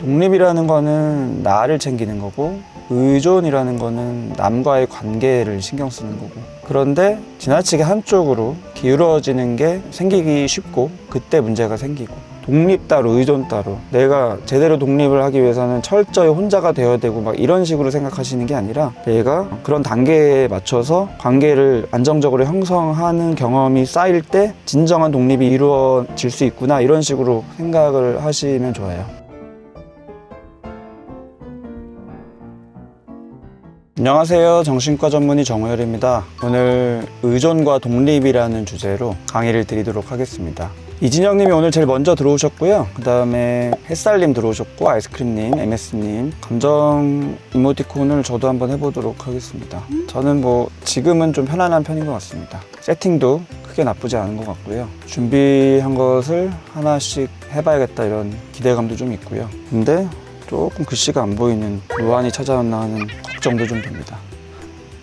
독립이라는 거는 나를 챙기는 거고, 의존이라는 거는 남과의 관계를 신경 쓰는 거고, 그런데 지나치게 한쪽으로 기울어지는 게 생기기 쉽고 그때 문제가 생기고, 독립 따로 의존 따로, 내가 제대로 독립을 하기 위해서는 철저히 혼자가 되어야 되고 막 이런 식으로 생각하시는 게 아니라, 내가 그런 단계에 맞춰서 관계를 안정적으로 형성하는 경험이 쌓일 때 진정한 독립이 이루어질 수 있구나, 이런 식으로 생각을 하시면 좋아요. 안녕하세요. 정신과 전문의 정우열입니다. 오늘 의존과 독립이라는 주제로 강의를 드리도록 하겠습니다. 이진영님이 오늘 제일 먼저 들어오셨고요. 그 다음에 햇살님 들어오셨고, 아이스크림님, MS님, 감정 이모티콘을 저도 한번 해보도록 하겠습니다. 저는 지금은 좀 편안한 편인 것 같습니다. 세팅도 크게 나쁘지 않은 것 같고요. 준비한 것을 하나씩 해봐야겠다 이런 기대감도 좀 있고요. 근데 조금 글씨가 안 보이는 노안이 찾아왔나 하는 걱정도 좀 됩니다.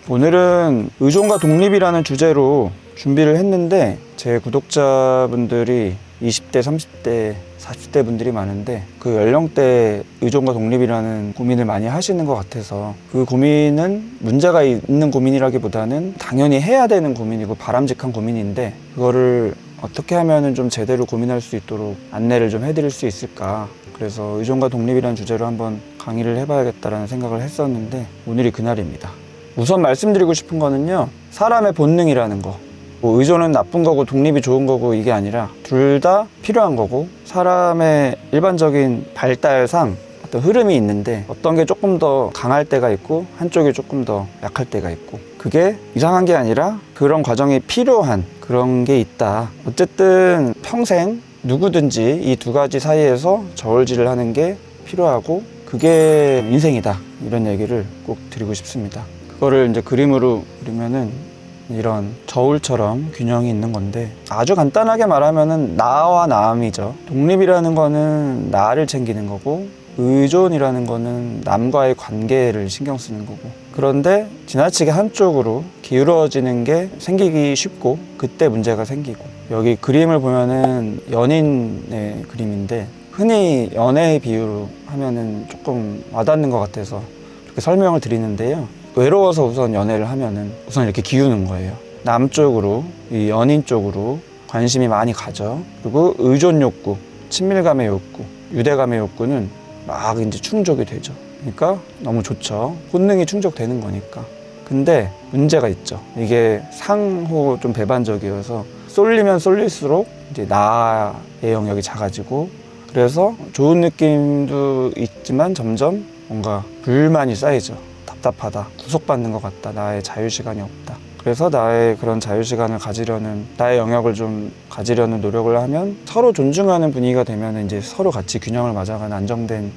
오늘은 의존과 독립이라는 주제로 준비를 했는데, 제 구독자분들이 20대, 30대, 40대 분들이 많은데, 그 연령대 의존과 독립이라는 고민을 많이 하시는 것 같아서, 그 고민은 문제가 있는 고민이라기보다는 당연히 해야 되는 고민이고 바람직한 고민인데, 그거를 어떻게 하면 좀 제대로 고민할 수 있도록 안내를 좀 해드릴 수 있을까, 그래서 의존과 독립이라는 주제로 한번 강의를 해봐야겠다라는 생각을 했었는데, 오늘이 그날입니다. 우선 말씀드리고 싶은 거는요, 사람의 본능이라는 거, 의존은 나쁜 거고 독립이 좋은 거고 이게 아니라 둘 다 필요한 거고, 사람의 일반적인 발달상 어떤 흐름이 있는데, 어떤 게 조금 더 강할 때가 있고 한쪽이 조금 더 약할 때가 있고, 그게 이상한 게 아니라 그런 과정이 필요한 그런 게 있다. 어쨌든 평생 누구든지 이 두 가지 사이에서 저울질을 하는 게 필요하고, 그게 인생이다, 이런 얘기를 꼭 드리고 싶습니다. 그거를 이제 그림으로 그리면은 이런 저울처럼 균형이 있는 건데, 아주 간단하게 말하면은 나와 남이죠. 독립이라는 거는 나를 챙기는 거고, 의존이라는 거는 남과의 관계를 신경 쓰는 거고, 그런데 지나치게 한쪽으로 기울어지는 게 생기기 쉽고 그때 문제가 생기고, 여기 그림을 보면은 연인의 그림인데, 흔히 연애의 비유로 하면은 조금 와닿는 것 같아서 이렇게 설명을 드리는데요. 외로워서 우선 연애를 하면은 우선 이렇게 기우는 거예요. 남쪽으로, 이 연인 쪽으로 관심이 많이 가죠. 그리고 의존 욕구, 친밀감의 욕구, 유대감의 욕구는 막 이제 충족이 되죠. 그러니까 너무 좋죠. 본능이 충족되는 거니까. 근데 문제가 있죠. 이게 상호 좀 배반적이어서 쏠리면 쏠릴수록 이제 나의 영역이 작아지고, 그래서 좋은 느낌도 있지만 점점 뭔가 불만이 쌓이죠. 답답하다, 구속받는 것 같다, 나의 자유시간이 없다. 그래서 나의 그런 자유시간을 가지려는, 나의 영역을 좀 가지려는 노력을 하면, 서로 존중하는 분위기가 되면 이제 서로 같이 균형을 맞아가는 안정된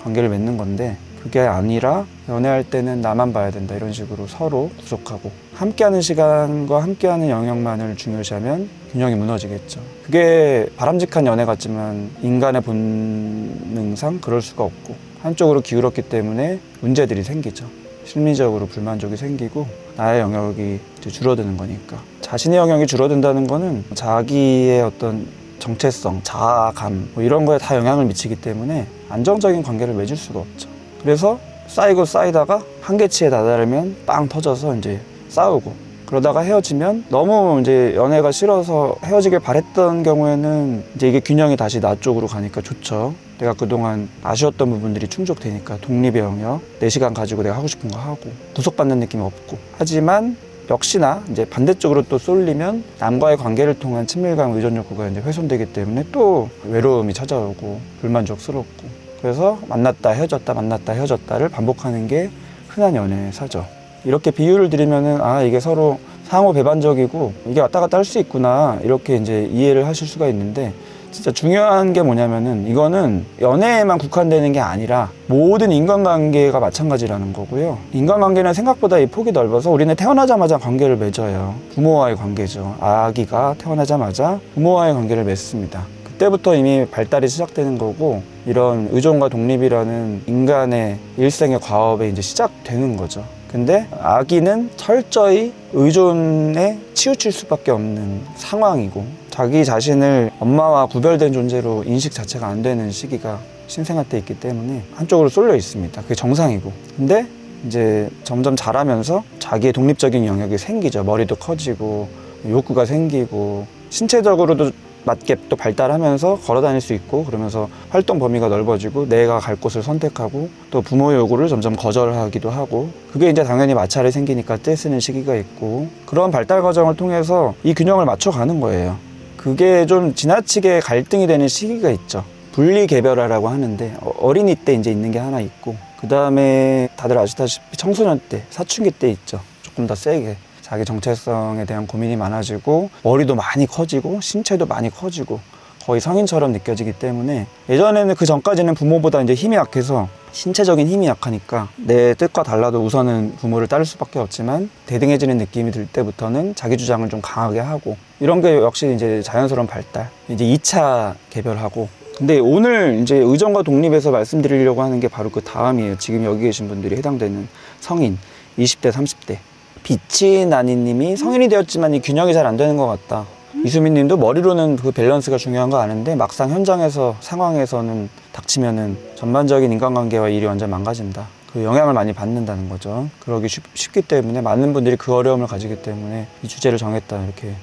관계를 맺는 건데, 그게 아니라 연애할 때는 나만 봐야 된다, 이런 식으로 서로 구속하고, 함께하는 시간과 함께하는 영역만을 중요시하면 균형이 무너지겠죠. 그게 바람직한 연애 같지만 인간의 본능상 그럴 수가 없고, 한쪽으로 기울었기 때문에 문제들이 생기죠. 심리적으로 불만족이 생기고 나의 영역이 이제 줄어드는 거니까. 자신의 영역이 줄어든다는 거는 자기의 어떤 정체성, 자아감 이런 거에 다 영향을 미치기 때문에 안정적인 관계를 맺을 수가 없죠. 그래서 쌓이고 쌓이다가 한계치에 다다르면 빵 터져서 이제 싸우고, 그러다가 헤어지면 너무 이제 연애가 싫어서 헤어지길 바랬던 경우에는 이제 이게 균형이 다시 나 쪽으로 가니까 좋죠. 내가 그동안 아쉬웠던 부분들이 충족되니까, 독립의 영역, 내 시간 가지고 내가 하고 싶은 거 하고, 구속받는 느낌이 없고. 하지만 역시나 이제 반대쪽으로 또 쏠리면 남과의 관계를 통한 친밀감, 의존 욕구가 이제 훼손되기 때문에 또 외로움이 찾아오고 불만족스럽고, 그래서 만났다 헤어졌다 만났다 헤어졌다를 반복하는 게 흔한 연애사죠. 이렇게 비유를 드리면은, 이게 서로 상호 배반적이고 이게 왔다 갔다 할 수 있구나, 이렇게 이제 이해를 하실 수가 있는데, 진짜 중요한 게 뭐냐면은, 이거는 연애에만 국한되는 게 아니라 모든 인간관계가 마찬가지라는 거고요. 인간관계는 생각보다 이 폭이 넓어서 우리는 태어나자마자 관계를 맺어요. 부모와의 관계죠. 아기가 태어나자마자 부모와의 관계를 맺습니다. 그때부터 이미 발달이 시작되는 거고, 이런 의존과 독립이라는 인간의 일생의 과업에 이제 시작되는 거죠. 근데 아기는 철저히 의존에 치우칠 수밖에 없는 상황이고, 자기 자신을 엄마와 구별된 존재로 인식 자체가 안 되는 시기가 신생아 때 있기 때문에 한쪽으로 쏠려 있습니다. 그게 정상이고. 근데 이제 점점 자라면서 자기의 독립적인 영역이 생기죠. 머리도 커지고 욕구가 생기고 신체적으로도 맞게 또 발달하면서 걸어 다닐 수 있고, 그러면서 활동 범위가 넓어지고 내가 갈 곳을 선택하고 또 부모의 요구를 점점 거절하기도 하고, 그게 이제 당연히 마찰이 생기니까 떼쓰는 시기가 있고, 그런 발달 과정을 통해서 이 균형을 맞춰가는 거예요. 그게 좀 지나치게 갈등이 되는 시기가 있죠. 분리개별화라고 하는데 어린이 때 이제 있는 게 하나 있고, 그 다음에 다들 아시다시피 청소년 때, 사춘기 때 있죠. 조금 더 세게 자기 정체성에 대한 고민이 많아지고 머리도 많이 커지고 신체도 많이 커지고 거의 성인처럼 느껴지기 때문에, 예전에는 그 전까지는 부모보다 이제 힘이 약해서 신체적인 힘이 약하니까 내 뜻과 달라도 우선은 부모를 따를 수밖에 없지만, 대등해지는 느낌이 들 때부터는 자기 주장을 좀 강하게 하고, 이런 게 역시 이제 자연스러운 발달, 이제 2차 개별하고. 근데 오늘 이제 의존과 독립에서 말씀드리려고 하는 게 바로 그 다음이에요. 지금 여기 계신 분들이 해당되는 성인 20대 30대 빛이 나니님이 성인이 되었지만 이 균형이 잘 안 되는 것 같다. 이수민님도 머리로는 그 밸런스가 중요한 거 아는데 막상 현장에서 상황에서는 닥치면은 전반적인 인간관계와 일이 완전 망가진다. 그 영향을 많이 받는다는 거죠. 그러기 쉽기 때문에 많은 분들이 그 어려움을 가지기 때문에 이 주제를 정했다, 이렇게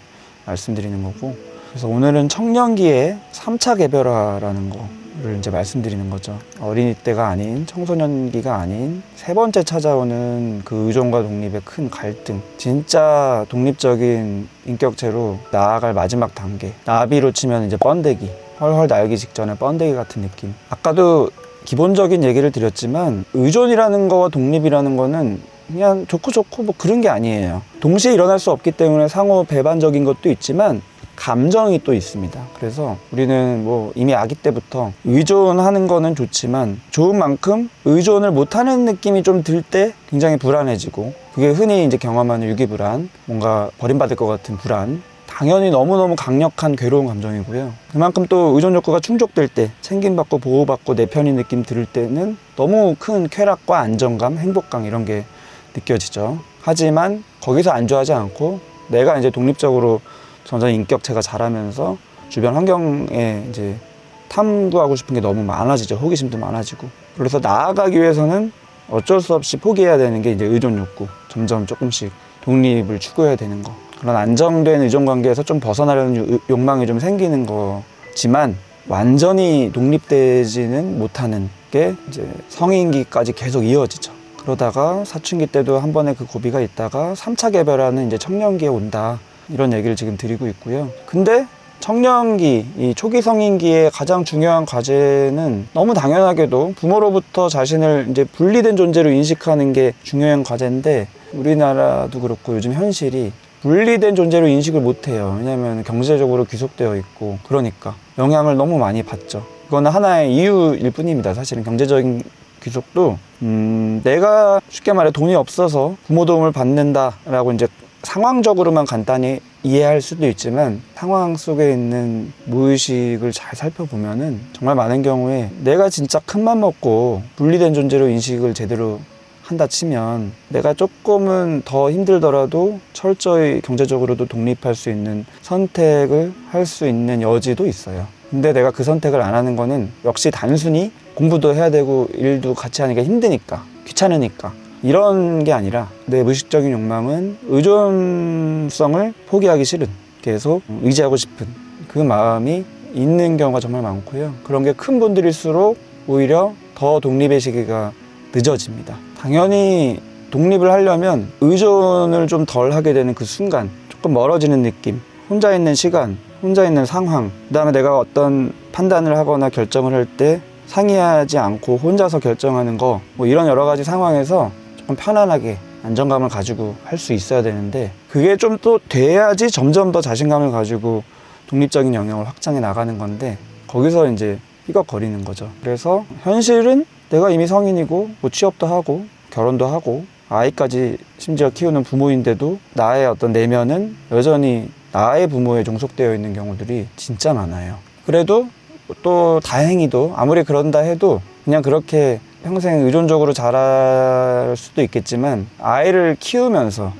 말씀드리는 거고. 그래서 오늘은 청년기의 3차 개별화라는 거를 이제 말씀드리는 거죠. 어린이 때가 아닌, 청소년기가 아닌 세 번째 찾아오는 그 의존과 독립의 큰 갈등, 진짜 독립적인 인격체로 나아갈 마지막 단계, 나비로 치면 이제 번데기, 헐헐 날기 직전의 번데기 같은 느낌. 아까도 기본적인 얘기를 드렸지만 의존이라는 거와 독립이라는 거는 그냥 좋고 뭐 그런 게 아니에요. 동시에 일어날 수 없기 때문에 상호 배반적인 것도 있지만 감정이 또 있습니다. 그래서 우리는 뭐 이미 아기 때부터 의존하는 거는 좋지만 좋은 만큼 의존을 못하는 느낌이 좀 들 때 굉장히 불안해지고, 그게 흔히 이제 경험하는 유기불안, 뭔가 버림받을 것 같은 불안, 당연히 너무너무 강력한 괴로운 감정이고요. 그만큼 또 의존 욕구가 충족될 때, 챙김받고 보호받고 내 편인 느낌 들을 때는 너무 큰 쾌락과 안정감, 행복감 이런 게 느껴지죠. 하지만 거기서 안주하지 않고 내가 이제 독립적으로 점점 인격체가 자라면서 주변 환경에 이제 탐구하고 싶은 게 너무 많아지죠. 호기심도 많아지고. 그래서 나아가기 위해서는 어쩔 수 없이 포기해야 되는 게 이제 의존 욕구. 점점 조금씩 독립을 추구해야 되는 거. 그런 안정된 의존 관계에서 좀 벗어나려는 욕망이 좀 생기는 거지만, 완전히 독립되지는 못하는 게 이제 성인기까지 계속 이어지죠. 그러다가 사춘기 때도 한 번의 그 고비가 있다가 3차 개별화는 이제 청년기에 온다. 이런 얘기를 지금 드리고 있고요. 근데 청년기, 이 초기 성인기의 가장 중요한 과제는 너무 당연하게도 부모로부터 자신을 이제 분리된 존재로 인식하는 게 중요한 과제인데, 우리나라도 그렇고 요즘 현실이 분리된 존재로 인식을 못해요. 왜냐하면 경제적으로 귀속되어 있고, 그러니까 영향을 너무 많이 받죠. 이거는 하나의 이유일 뿐입니다. 사실은 경제적인 귀속도 내가 쉽게 말해 돈이 없어서 부모 도움을 받는다라고 이제 상황적으로만 간단히 이해할 수도 있지만, 상황 속에 있는 무의식을 잘 살펴보면은 정말 많은 경우에 내가 진짜 큰맘 먹고 분리된 존재로 인식을 제대로 한다 치면 내가 조금은 더 힘들더라도 철저히 경제적으로도 독립할 수 있는 선택을 할 수 있는 여지도 있어요. 근데 내가 그 선택을 안 하는 거는 역시 단순히 공부도 해야 되고 일도 같이 하니까 힘드니까, 귀찮으니까, 이런 게 아니라 내 무의식적인 욕망은 의존성을 포기하기 싫은, 계속 의지하고 싶은 그 마음이 있는 경우가 정말 많고요. 그런 게 큰 분들일수록 오히려 더 독립의 시기가 늦어집니다. 당연히 독립을 하려면 의존을 좀 덜 하게 되는 그 순간, 조금 멀어지는 느낌, 혼자 있는 시간, 혼자 있는 상황, 그 다음에 내가 어떤 판단을 하거나 결정을 할 때 상의하지 않고 혼자서 결정하는 거, 뭐 이런 여러 가지 상황에서 조금 편안하게 안정감을 가지고 할 수 있어야 되는데, 그게 좀 또 돼야지 점점 더 자신감을 가지고 독립적인 영역을 확장해 나가는 건데, 거기서 이제 삐걱거리는 거죠. 그래서 현실은 내가 이미 성인이고 뭐 취업도 하고 결혼도 하고 아이까지 심지어 키우는 부모인데도 나의 어떤 내면은 여전히 나의 부모에 종속되어 있는 경우들이 진짜 많아요. 그래도 또 다행히도 아무리 그런다 해도 그냥 그렇게 평생 의존적으로 자랄 수도 있겠지만, 아이를 키우면서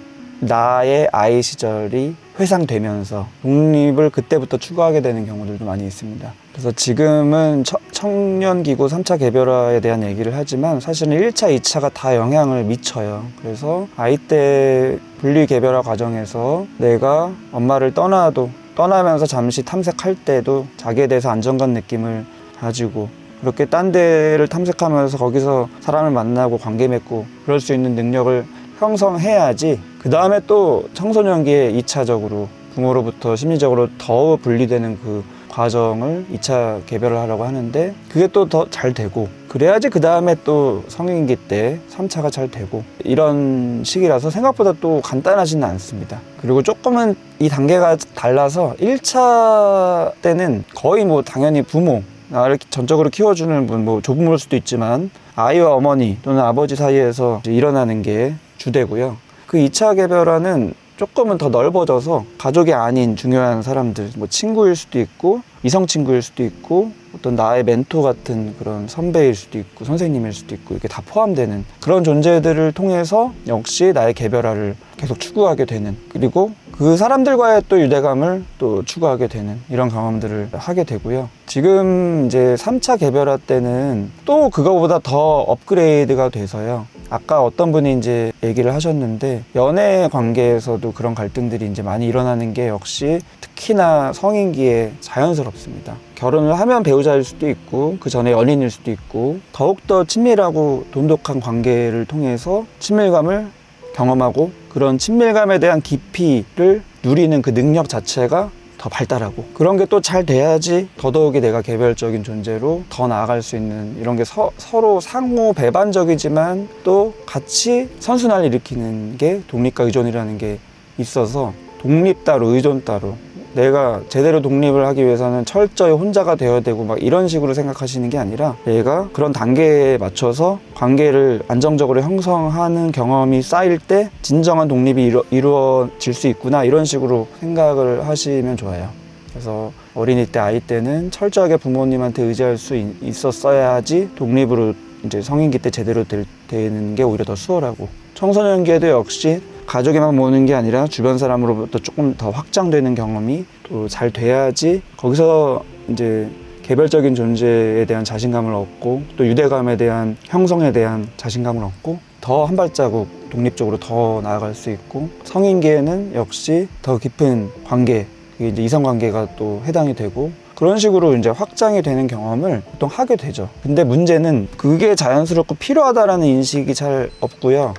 나의 아이 시절이 회상되면서 독립을 그때부터 추구하게 되는 경우들도 많이 있습니다. 그래서 지금은 청년기구 3차 개별화에 대한 얘기를 하지만 사실은 1차, 2차가 다 영향을 미쳐요. 그래서 아이 때 분리 개별화 과정에서 내가 엄마를 떠나면서 잠시 탐색할 때도 자기에 대해서 안정감 느낌을 가지고 그렇게 딴 데를 탐색하면서 거기서 사람을 만나고 관계 맺고 그럴 수 있는 능력을 형성해야지 그 다음에 또 청소년기에 2차적으로 부모로부터 심리적으로 더 분리되는 그 과정을 2차 개별을 하려고 하는데 그게 또 더 잘 되고 그래야지 그 다음에 또 성인기 때 3차가 잘 되고 이런 시기라서 생각보다 또 간단하지는 않습니다. 그리고 조금은 이 단계가 달라서 1차 때는 거의 뭐 당연히 부모 나를 전적으로 키워주는 분, 뭐 조부모일 수도 있지만 아이와 어머니 또는 아버지 사이에서 이제 일어나는 게 주되고요. 그 2차 개별화는 조금은 더 넓어져서 가족이 아닌 중요한 사람들, 뭐 친구일 수도 있고 이성 친구일 수도 있고 어떤 나의 멘토 같은 그런 선배일 수도 있고 선생님일 수도 있고 이게 다 포함되는 그런 존재들을 통해서 역시 나의 개별화를 계속 추구하게 되는 그리고 그 사람들과의 또 유대감을 또 추구하게 되는 이런 경험들을 하게 되고요. 지금 이제 3차 개별화 때는 또 그거보다 더 업그레이드가 돼서요. 아까 어떤 분이 이제 얘기를 하셨는데 연애 관계에서도 그런 갈등들이 이제 많이 일어나는 게 역시 특히나 성인기에 자연스럽습니다. 결혼을 하면 배우자일 수도 있고 그 전에 연인일 수도 있고 더욱더 친밀하고 돈독한 관계를 통해서 친밀감을 경험하고 그런 친밀감에 대한 깊이를 누리는 그 능력 자체가 더 발달하고 그런 게 또 잘 돼야지 더더욱이 내가 개별적인 존재로 더 나아갈 수 있는 이런 게 서로 상호 배반적이지만 또 같이 선순환을 일으키는 게 독립과 의존이라는 게 있어서 독립 따로 의존 따로 내가 제대로 독립을 하기 위해서는 철저히 혼자가 되어야 되고 막 이런 식으로 생각하시는 게 아니라 내가 그런 단계에 맞춰서 관계를 안정적으로 형성하는 경험이 쌓일 때 진정한 독립이 이루어질 수 있구나 이런 식으로 생각을 하시면 좋아요. 그래서 어린이 때 아이 때는 철저하게 부모님한테 의지할 수 있었어야지 독립으로 이제 성인기 때 제대로 되는 게 오히려 더 수월하고 청소년기에도 역시 가족에만 모으는 게 아니라 주변 사람으로부터 조금 더 확장되는 경험이 또 잘 돼야지 거기서 이제 개별적인 존재에 대한 자신감을 얻고 또 유대감에 대한 형성에 대한 자신감을 얻고 더 한 발자국 독립적으로 더 나아갈 수 있고 성인기에는 역시 더 깊은 관계 그게 이제 이성관계가 또 해당이 되고 그런 식으로 이제 확장이 되는 경험을 보통 하게 되죠. 근데 문제는 그게 자연스럽고 필요하다라는 인식이 잘 없고요.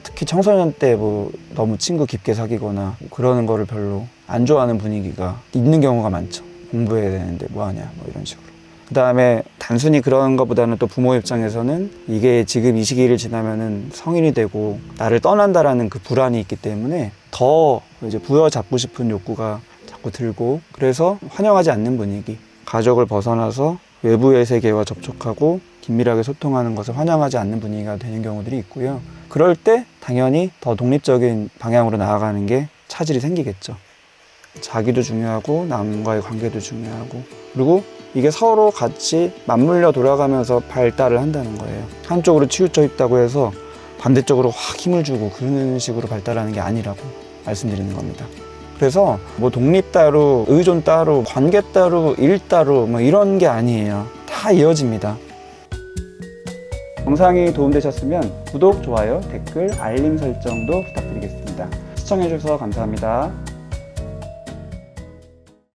특히 청소년 때 뭐 너무 친구 깊게 사귀거나 그러는 거를 별로 안 좋아하는 분위기가 있는 경우가 많죠. 공부해야 되는데 뭐하냐 뭐 이런 식으로. 그 다음에 단순히 그런 것보다는 또 부모 입장에서는 이게 지금 이 시기를 지나면은 성인이 되고 나를 떠난다라는 그 불안이 있기 때문에 더 이제 부여잡고 싶은 욕구가 자꾸 들고 그래서 환영하지 않는 분위기 가족을 벗어나서 외부의 세계와 접촉하고 긴밀하게 소통하는 것을 환영하지 않는 분위기가 되는 경우들이 있고요. 그럴 때 당연히 더 독립적인 방향으로 나아가는 게 차질이 생기겠죠. 자기도 중요하고 남과의 관계도 중요하고 그리고 이게 서로 같이 맞물려 돌아가면서 발달을 한다는 거예요. 한쪽으로 치우쳐 있다고 해서 반대쪽으로 확 힘을 주고 그런 식으로 발달하는 게 아니라고 말씀드리는 겁니다. 그래서 뭐 독립 따로 의존 따로 관계 따로 일 따로 뭐 이런 게 아니에요. 다 이어집니다. 영상이 도움되셨으면 구독, 좋아요, 댓글, 알림 설정도 부탁드리겠습니다. 시청해주셔서 감사합니다.